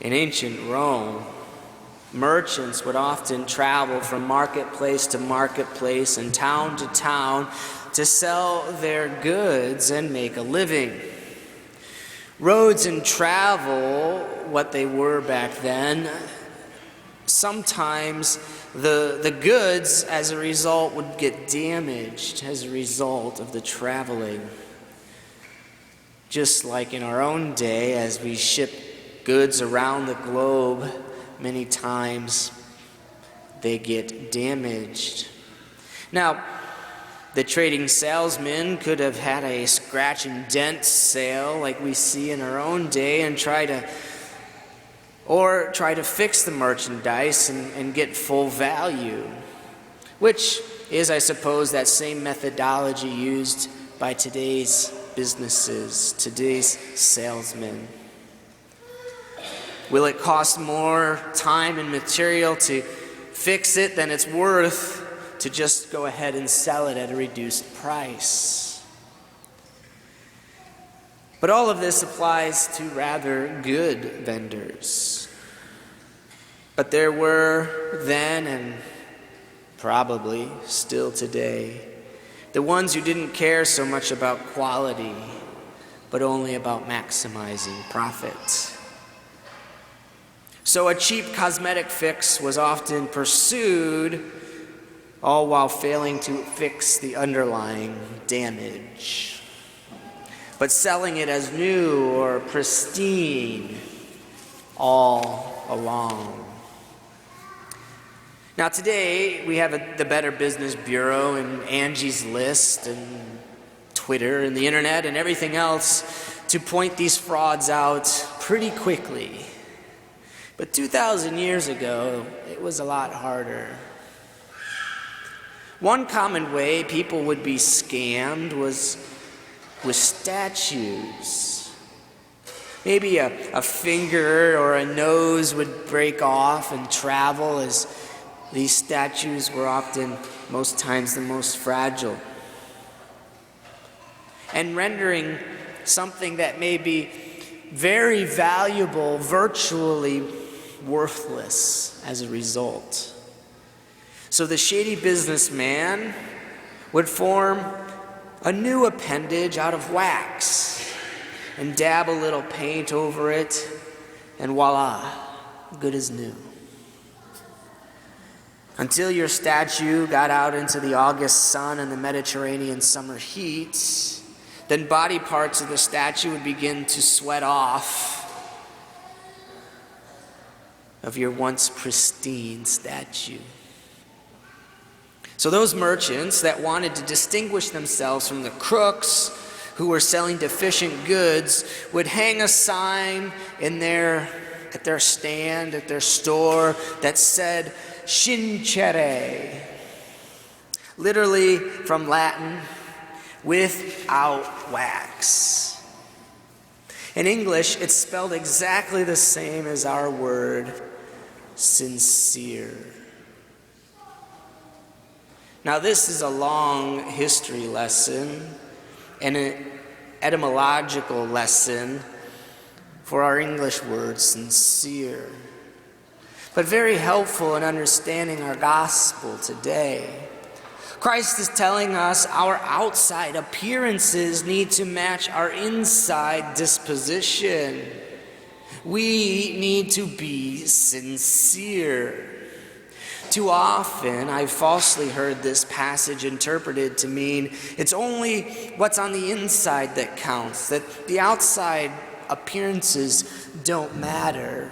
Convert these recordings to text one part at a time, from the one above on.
In ancient Rome, merchants would often travel from marketplace to marketplace and town to town to sell their goods and make a living. Roads and travel, what they were back then, sometimes the goods as a result would get damaged as a result of the traveling. Just like in our own day, as we ship goods around the globe, many times they get damaged. Now, the trading salesman could have had a scratch and dent sale like we see in our own day and try to fix the merchandise and get full value, which is, I suppose, that same methodology used by today's businesses, today's salesmen. Will it cost more time and material to fix it than it's worth to just go ahead and sell it at a reduced price? But all of this applies to rather good vendors. But there were then, and probably still today, the ones who didn't care so much about quality, but only about maximizing profit. So a cheap cosmetic fix was often pursued, all while failing to fix the underlying damage, but selling it as new or pristine all along. Now today, we have the Better Business Bureau and Angie's List and Twitter and the internet and everything else to point these frauds out pretty quickly. But 2,000 years ago, it was a lot harder. One common way people would be scammed was with statues. Maybe a finger or a nose would break off and travel, as these statues were often, most times, the most fragile. And rendering something that may be very valuable virtually worthless as a result. So the shady businessman would form a new appendage out of wax and dab a little paint over it, and voila, good as new. Until your statue got out into the August sun and the Mediterranean summer heat, then body parts of the statue would begin to sweat off of your once pristine statue. So those merchants that wanted to distinguish themselves from the crooks who were selling deficient goods would hang a sign at their stand, at their store, that said "Sincere," literally from Latin, without wax. In English, it's spelled exactly the same as our word sincere. Now, this is a long history lesson and an etymological lesson for our English word sincere, but very helpful in understanding our gospel today. Christ is telling us our outside appearances need to match our inside disposition. We need to be sincere. Too often, I've falsely heard this passage interpreted to mean it's only what's on the inside that counts, that the outside appearances don't matter.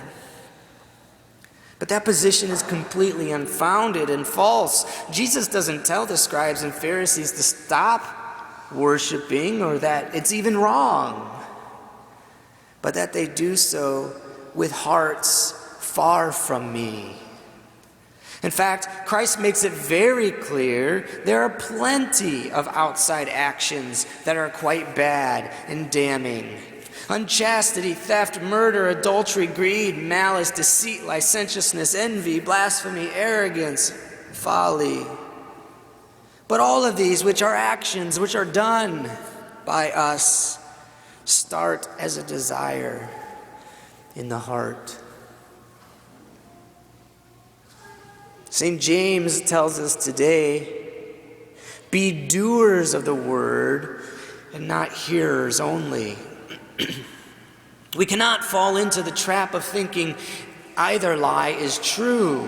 But that position is completely unfounded and false. Jesus doesn't tell the scribes and Pharisees to stop worshiping or that it's even wrong, but that they do so with hearts far from me. In fact, Christ makes it very clear there are plenty of outside actions that are quite bad and damning. Unchastity, theft, murder, adultery, greed, malice, deceit, licentiousness, envy, blasphemy, arrogance, folly. But all of these, which are actions, which are done by us, start as a desire in the heart. St. James tells us today, be doers of the word and not hearers only. We cannot fall into the trap of thinking either lie is true,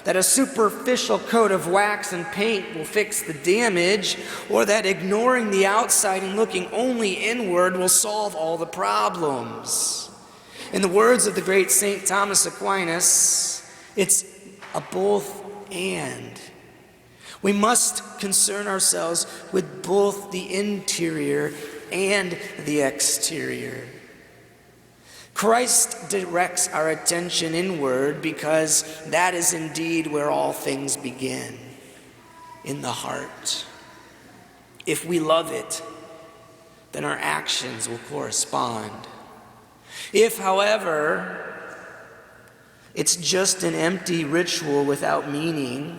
that a superficial coat of wax and paint will fix the damage, or that ignoring the outside and looking only inward will solve all the problems. In the words of the great St. Thomas Aquinas, it's a both and. We must concern ourselves with both the interior and the exterior. Christ directs our attention inward because that is indeed where all things begin, in the heart. If we love it, then our actions will correspond. If, however, it's just an empty ritual without meaning,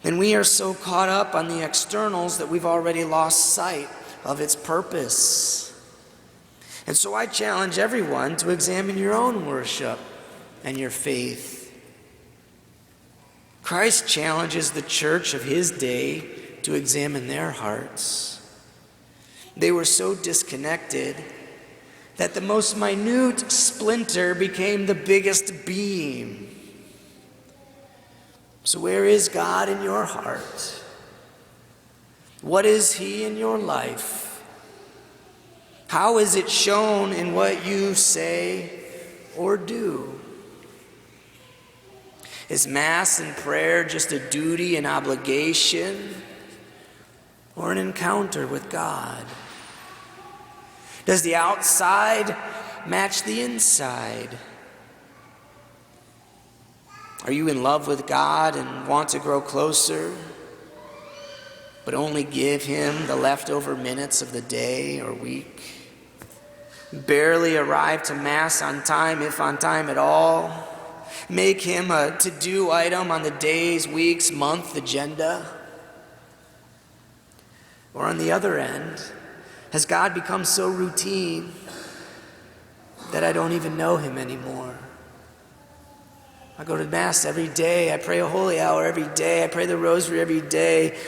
then we are so caught up on the externals that we've already lost sight of its purpose. And so I challenge everyone to examine your own worship and your faith. Christ challenges the church of his day to examine their hearts. They were so disconnected that the most minute splinter became the biggest beam. So where is God in your heart? What is he in your life? How is it shown in what you say or do? Is Mass and prayer just a duty and obligation, or an encounter with God? Does the outside match the inside? Are you in love with God and want to grow closer, but only give him the leftover minutes of the day or week? Barely arrive to Mass on time, if on time at all? Make him a to-do item on the day's, week's, month agenda? Or on the other end, has God become so routine that I don't even know him anymore? I go to Mass every day. I pray a holy hour every day. I pray the rosary every day.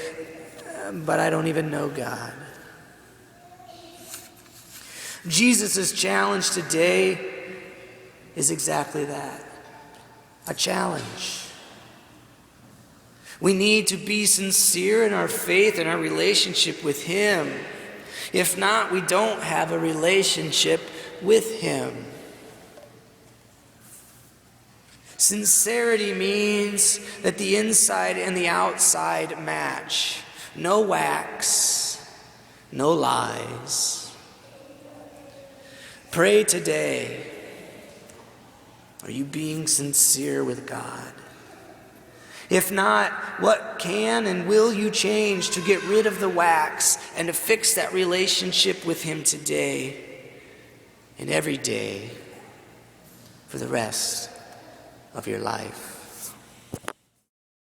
But I don't even know God. Jesus' challenge today is exactly that. A challenge. We need to be sincere in our faith and our relationship with him. If not, we don't have a relationship with him. Sincerity means that the inside and the outside match. No wax, no lies. Pray today. Are you being sincere with God? If not, what can and will you change to get rid of the wax and to fix that relationship with him today and every day for the rest of your life?